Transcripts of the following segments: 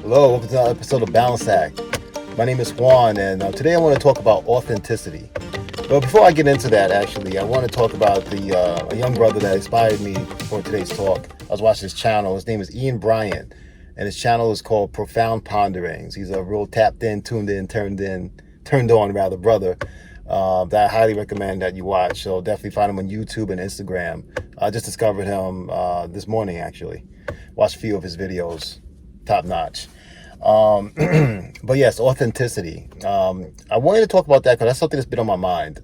Hello, welcome to another episode of Balance Act. My name is Juan, and today I want to talk about authenticity. But before I get into that, actually, I want to talk about a young brother that inspired me for today's talk. I was watching his channel. His name is Ian Bryant, and his channel is called Profound Ponderings. He's a real tapped in, tuned in, turned on rather brother that I highly recommend that you watch. So definitely find him on YouTube and Instagram. I just discovered him this morning, actually. Watched a few of his videos. Top notch. But yes, authenticity. I wanted to talk about that because that's something that's been on my mind.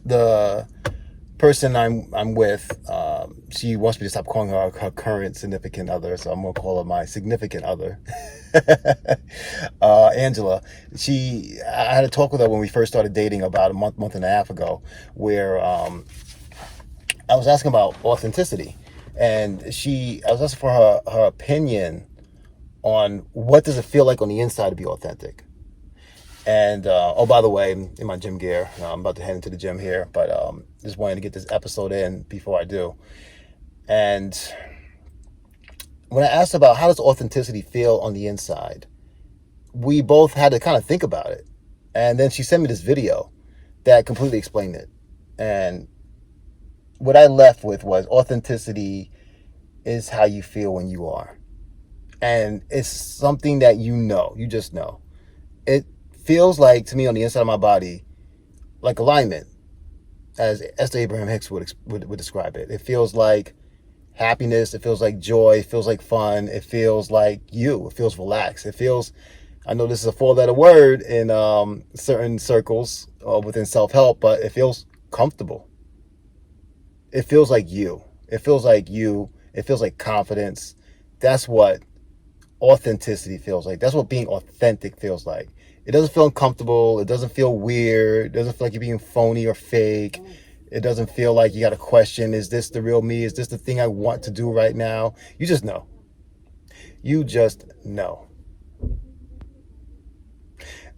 The person I'm with, she wants me to stop calling her her current significant other, so I'm gonna call her my significant other. Angela. I had a talk with her when we first started dating about a month and a half ago, where I was asking about authenticity. And I was asking for her opinion on what does it feel like on the inside to be authentic. And oh, by the way, in my gym gear, I'm about to head into the gym here, but just wanted to get this episode in before I do. And when I asked about how does authenticity feel on the inside, we both had to kind of think about it. And then she sent me this video that completely explained it. And what I left with was authenticity is how you feel when you are. And it's something that you just know. It feels like, to me, on the inside of my body, like alignment, as Esther Abraham Hicks would describe it. It feels like happiness, it feels like joy, it feels like fun, it feels like it feels relaxed. It feels, I know this is a four-letter word in certain circles within self-help, but it feels comfortable. It feels like you. It feels like you. It feels like confidence. That's what authenticity feels like. That's what being authentic feels like. It doesn't feel uncomfortable. It doesn't feel weird. It doesn't feel like you're being phony or fake. It doesn't feel like you got to question, is this the real me? Is this the thing I want to do right now? You just know. You just know.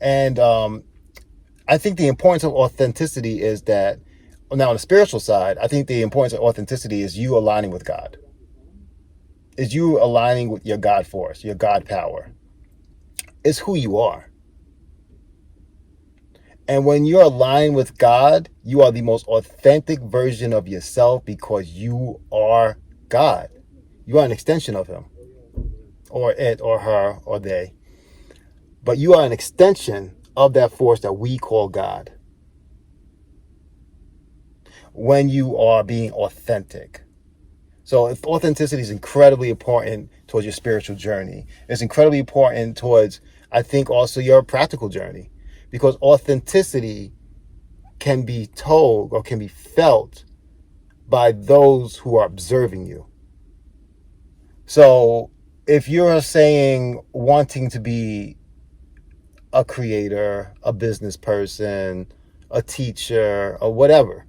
And I think the importance of authenticity is that, now on the spiritual side, I think the importance of authenticity is you aligning with God. Is you aligning with your God force, your God power. It's who you are. And when you're aligned with God, you are the most authentic version of yourself because you are God. You are an extension of Him, or it, or her, or they. But you are an extension of that force that we call God. When you are being authentic. So if authenticity is incredibly important towards your spiritual journey. It's incredibly important towards, I think, also your practical journey. Because authenticity can be told or can be felt by those who are observing you. So if you're saying wanting to be a creator, a business person, a teacher, or whatever,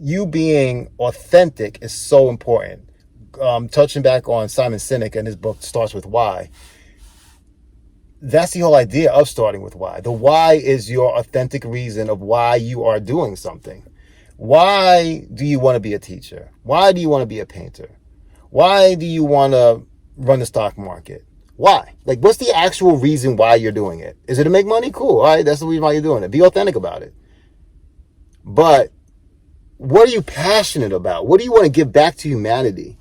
you being authentic is so important. Touching back on Simon Sinek and his book Starts With Why. That's the whole idea of starting with why. The why is your authentic reason of why you are doing something. Why do you want to be a teacher? Why do you want to be a painter? Why do you want to run the stock market? Why? Like, what's the actual reason why you're doing it? Is it to make money? Cool. All right, that's the reason why you're doing it. Be authentic about it. But what are you passionate about? What do you want to give back to humanity?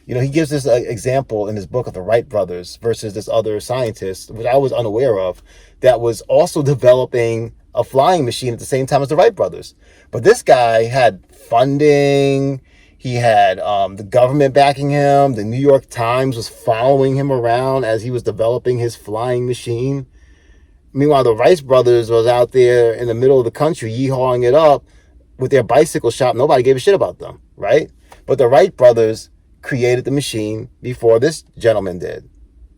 You know, he gives this example in his book of the Wright brothers versus this other scientist, which I was unaware of, that was also developing a flying machine at the same time as the Wright brothers. But this guy had funding. He had the government backing him. The New York Times was following him around as he was developing his flying machine. Meanwhile, the Wright brothers was out there in the middle of the country yeehawing it up with their bicycle shop. Nobody gave a shit about them, right? But the Wright brothers created the machine before this gentleman did,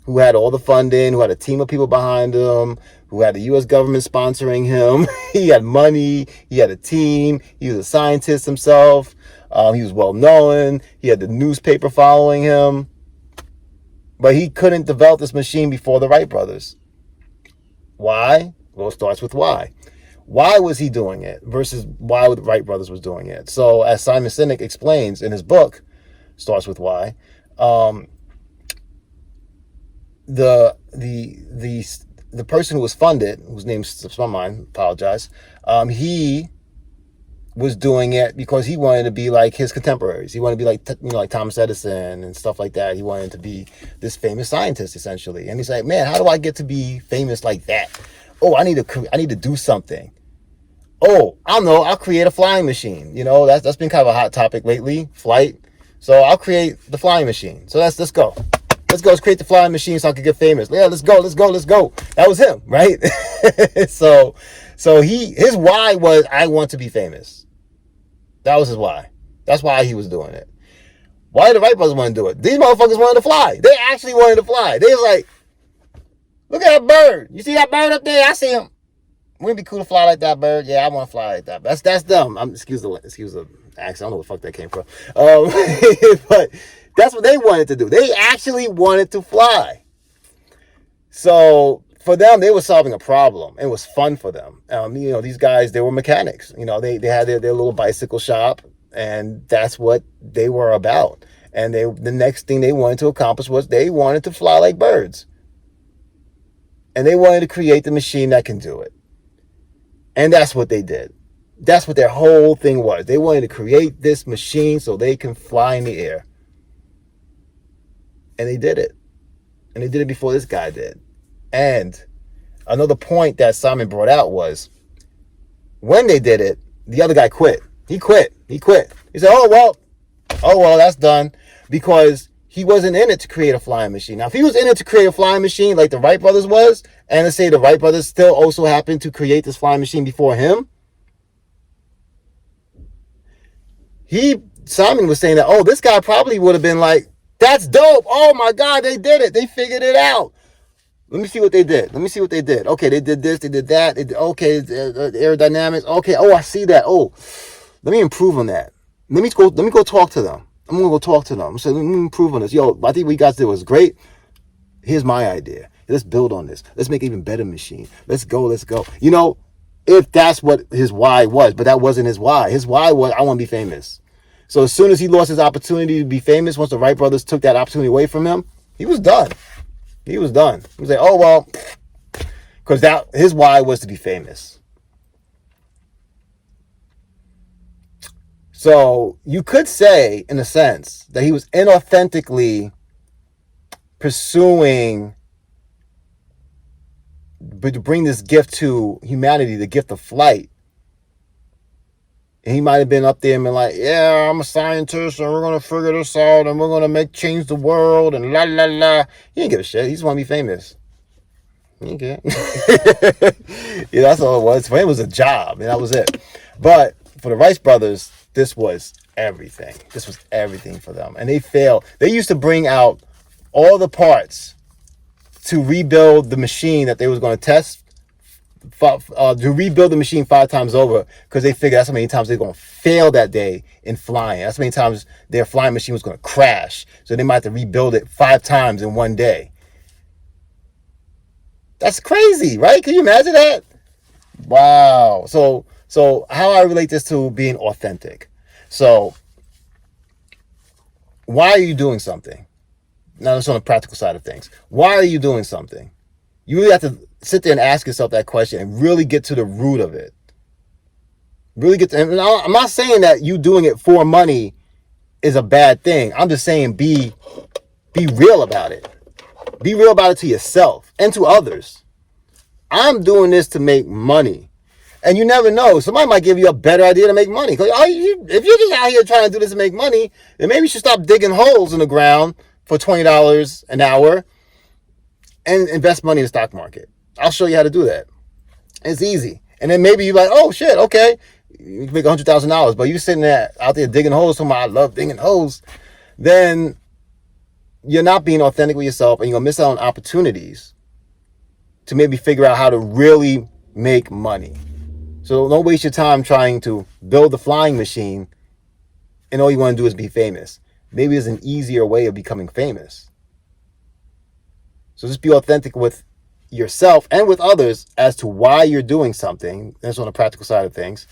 who had all the funding, who had a team of people behind him, who had the U.S. government sponsoring him. He had money. He had a team. He was a scientist himself. He was well known. He had the newspaper following him. But he couldn't develop this machine before the Wright brothers. Why? Well, it starts with why. Why was he doing it versus why the Wright brothers was doing it? So as Simon Sinek explains in his book, Starts With Why, the person who was funded, whose name slips my mind, apologize. He was doing it because he wanted to be like his contemporaries. He wanted to be like like Thomas Edison and stuff like that. He wanted to be this famous scientist essentially. And he's like, man, how do I get to be famous like that? Oh, I need to do something. Oh, I know, I'll create a flying machine. That's been kind of a hot topic lately, flight. So I'll create the flying machine. So let's go. Let's create the flying machine so I can get famous. Yeah, let's go. That was him, right? so his why was, I want to be famous. That was his why. That's why he was doing it. Why did the Wright brothers want to do it? These motherfuckers wanted to fly. They actually wanted to fly. They was like, look at that bird. You see that bird up there? I see him. Wouldn't it be cool to fly like that bird? Yeah, I want to fly like that. That's them. Excuse the accent. I don't know where the fuck that came from. But that's what they wanted to do. They actually wanted to fly. So for them, they were solving a problem. It was fun for them. These guys, they were mechanics. They had their little bicycle shop, and that's what they were about. And the next thing they wanted to accomplish was they wanted to fly like birds. And they wanted to create the machine that can do it. And that's what they did. That's what their whole thing was. They wanted to create this machine so they can fly in the air. And they did it. And they did it before this guy did. And another point that Simon brought out was, when they did it, the other guy quit. He quit. He said, oh, well, that's done. Because he wasn't in it to create a flying machine. Now, if he was in it to create a flying machine like the Wright brothers was, and let's say the Wright brothers still also happened to create this flying machine before him, Simon was saying that, oh, this guy probably would have been like, that's dope. Oh my God, they did it. They figured it out. Let me see what they did. Okay, they did this, they did that. Aerodynamics. Okay, oh, I see that. Oh, let me improve on that. Let me go talk to them. I'm going to go talk to them. So let me improve on this. Yo, I think what you guys did was great. Here's my idea. Let's build on this. Let's make an even better machine. Let's go. If that's what his why was, but that wasn't his why. His why was, I want to be famous. So as soon as he lost his opportunity to be famous, once the Wright brothers took that opportunity away from him, he was done. He was like, oh, well, because his why was to be famous. So you could say, in a sense, that he was inauthentically pursuing, but to bring this gift to humanity, the gift of flight. And he might have been up there and been like, yeah, I'm a scientist and we're going to figure this out and we're going to change the world and la, la, la. He didn't give a shit. He just want to be famous. He didn't care. Yeah, that's all it was. For him, it was a job and that was it. But for the Rice brothers, this was everything. This was everything for them. And they failed. They used to bring out all the parts to rebuild the machine that they was going to test, to rebuild the machine 5 times over, because they figured that's how many times they're going to fail that day in flying. That's how many times their flying machine was going to crash. So they might have to rebuild it 5 times in one day. That's crazy, right? Can you imagine that? Wow. So how I relate this to being authentic. So why are you doing something? Now, that's on the practical side of things. Why are you doing something? You really have to sit there and ask yourself that question and really get to the root of it. And I'm not saying that you doing it for money is a bad thing. I'm just saying be real about it. Be real about it to yourself and to others. I'm doing this to make money. And you never know. Somebody might give you a better idea to make money. If you're just out here trying to do this to make money, then maybe you should stop digging holes in the ground for $20 an hour and invest money in the stock market. I'll show you how to do that. It's easy. And then maybe you're like, oh shit, okay. You can make $100,000, but you sitting there out there digging holes, talking about I love digging holes, then you're not being authentic with yourself and you're gonna miss out on opportunities to maybe figure out how to really make money. So don't waste your time trying to build the flying machine and all you want to do is be famous. Maybe there's an easier way of becoming famous. So just be authentic with yourself and with others as to why you're doing something. That's on the practical side of things.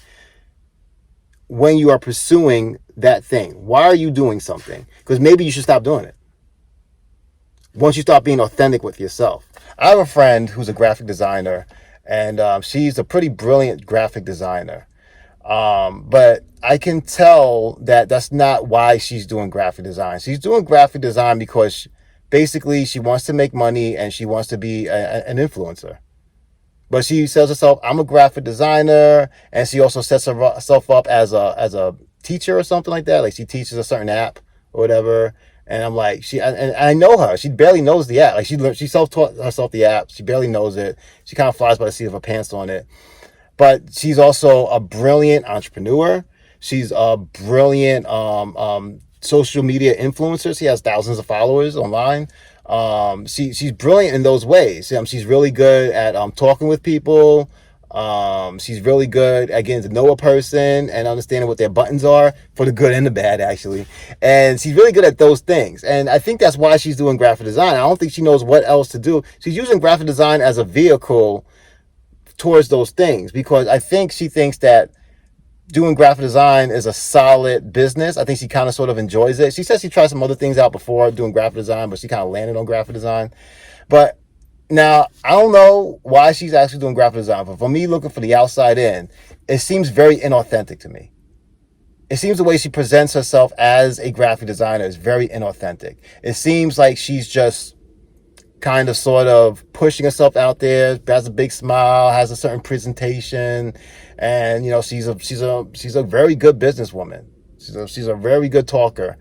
When you are pursuing that thing, why are you doing something? Because maybe you should stop doing it. once you start being authentic with yourself. I have a friend who's a graphic designer, and she's a pretty brilliant graphic designer. But I can tell that that's not why she's doing graphic design. She's doing graphic design because basically she wants to make money and she wants to be an influencer. But she says herself, "I'm a graphic designer," and she also sets herself up as a teacher or something like that. Like she teaches a certain app or whatever. And I'm like, and I know her. She barely knows the app. Like she self-taught herself the app. She barely knows it. She kind of flies by the seat of her pants on it. But she's also a brilliant entrepreneur. She's a brilliant social media influencer. She has thousands of followers online. She's brilliant in those ways. She's really good at talking with people. She's really good at getting to know a person and understanding what their buttons are, for the good and the bad, actually. And she's really good at those things. And I think that's why she's doing graphic design. I don't think she knows what else to do. She's using graphic design as a vehicle towards those things, because I think she thinks that doing graphic design is a solid business. I think she kind of sort of enjoys it. She says she tried some other things out before doing graphic design, but she kind of landed on graphic design. But now, I don't know why she's actually doing graphic design, but for me, looking for the outside in, it seems very inauthentic to me. It seems the way she presents herself as a graphic designer is very inauthentic. It seems like she's just kind of sort of pushing herself out there, has a big smile, has a certain presentation, and she's a very good businesswoman. She's a very good talker.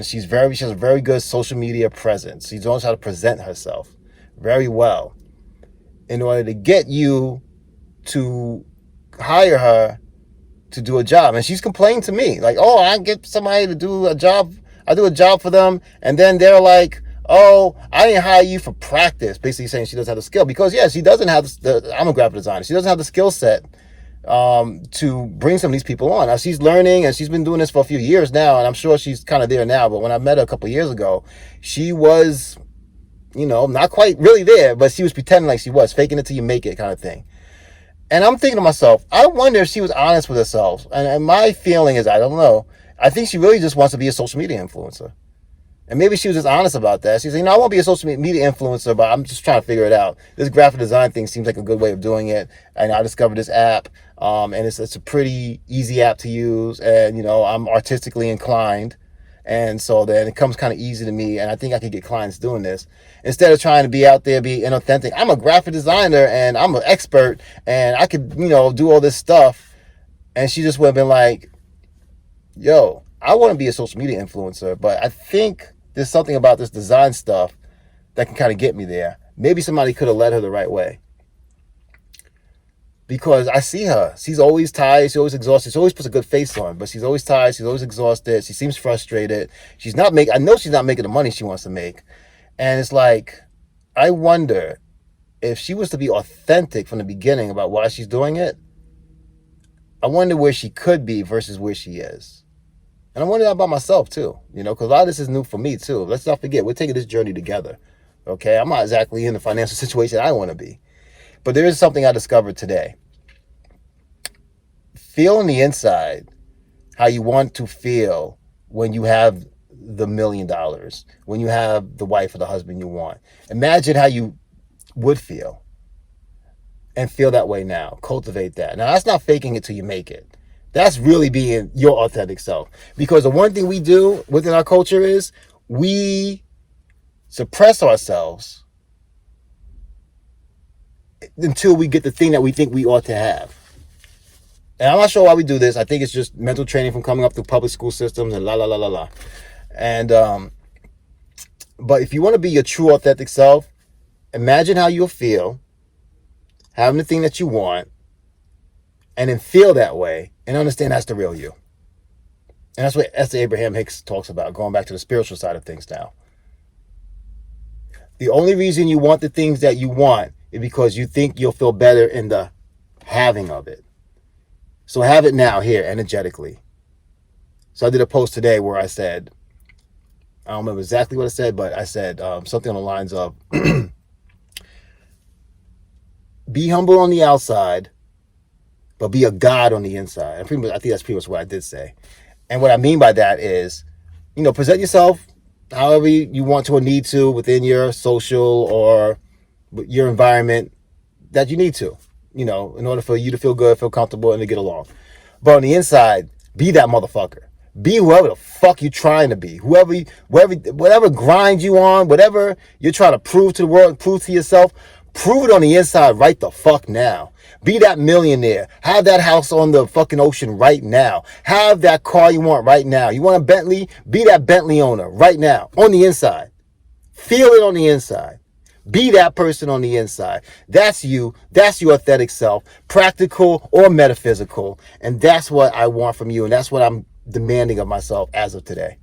She has a very good social media presence. She knows how to present herself very well in order to get you to hire her to do a job. And she's complained to me like, "Oh, I get somebody to do a job. I do a job for them, and then they're like, oh, I didn't hire you for practice," basically saying she doesn't have the skill. Because, yeah, she doesn't have I'm a graphic designer. She doesn't have the skill set to bring some of these people on. Now, she's learning, and she's been doing this for a few years now, and I'm sure she's kind of there now. But when I met her a couple of years ago, she was, not quite really there, but she was pretending like she was, faking it till you make it kind of thing. And I'm thinking to myself, I wonder if she was honest with herself. And my feeling is, I don't know. I think she really just wants to be a social media influencer. And maybe she was just honest about that. She said, I won't be a social media influencer, but I'm just trying to figure it out. This graphic design thing seems like a good way of doing it. And I discovered this app, and it's a pretty easy app to use. And, I'm artistically inclined. And so then it comes kind of easy to me. And I think I could get clients doing this. Instead of trying to be out there, be inauthentic. I'm a graphic designer, and I'm an expert, and I could, do all this stuff. And she just would have been like, yo, I want to be a social media influencer, but I think there's something about this design stuff that can kind of get me there. Maybe somebody could have led her the right way. Because I see her. She's always tired. She's always exhausted. She always puts a good face on, but she's always tired. She's always exhausted. She seems frustrated. I know she's not making the money she wants to make. And it's like, I wonder if she was to be authentic from the beginning about why she's doing it. I wonder where she could be versus where she is. And I wonder that about myself too, because a lot of this is new for me too. Let's not forget, we're taking this journey together. Okay, I'm not exactly in the financial situation I want to be. But there is something I discovered today. Feel on the inside how you want to feel when you have the $1 million, when you have the wife or the husband you want. Imagine how you would feel and feel that way now. Cultivate that. Now, that's not faking it till you make it. That's really being your authentic self. Because the one thing we do within our culture is we suppress ourselves until we get the thing that we think we ought to have. And I'm not sure why we do this. I think it's just mental training from coming up through public school systems and la la la la la. And but if you want to be your true authentic self, imagine how you'll feel having the thing that you want, and then feel that way and understand that's the real you. And that's what Esther Abraham Hicks talks about, going back to the spiritual side of things now. The only reason you want the things that you want is because you think you'll feel better in the having of it. So have it now, here, energetically. So I did a post today where I said, I don't remember exactly what I said, but I said something on the lines of, be humble on the outside, but be a God on the inside. I think that's pretty much what I did say. And what I mean by that is, present yourself however you want to or need to within your social or your environment that you need to, in order for you to feel good, feel comfortable, and to get along. But on the inside, be that motherfucker. Be whoever the fuck you're trying to be. Whatever grind you on, whatever you're trying to prove to the world, prove to yourself, prove it on the inside right the fuck now. Be that millionaire. Have that house on the fucking ocean right now. Have that car you want right now. You want a Bentley? Be that Bentley owner right now on the inside. Feel it on the inside. Be that person on the inside. That's you. That's your authentic self, practical or metaphysical. And that's what I want from you. And that's what I'm demanding of myself as of today.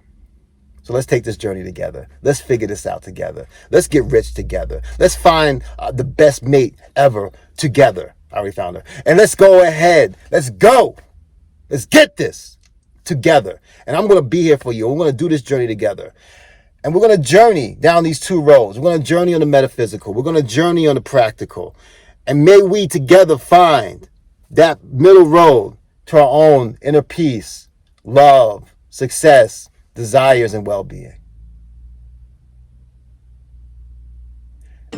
So let's take this journey together. Let's figure this out together. Let's get rich together. Let's find the best mate ever together. I already found her. And let's go ahead. Let's go. Let's get this together. And I'm going to be here for you. We're going to do this journey together. And we're going to journey down these two roads. We're going to journey on the metaphysical. We're going to journey on the practical. And may we together find that middle road to our own inner peace, love, success, desires, and well-being.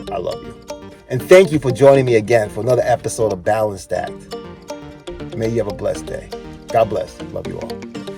I love you. And thank you for joining me again for another episode of Balanced Act. May you have a blessed day. God bless. Love you all.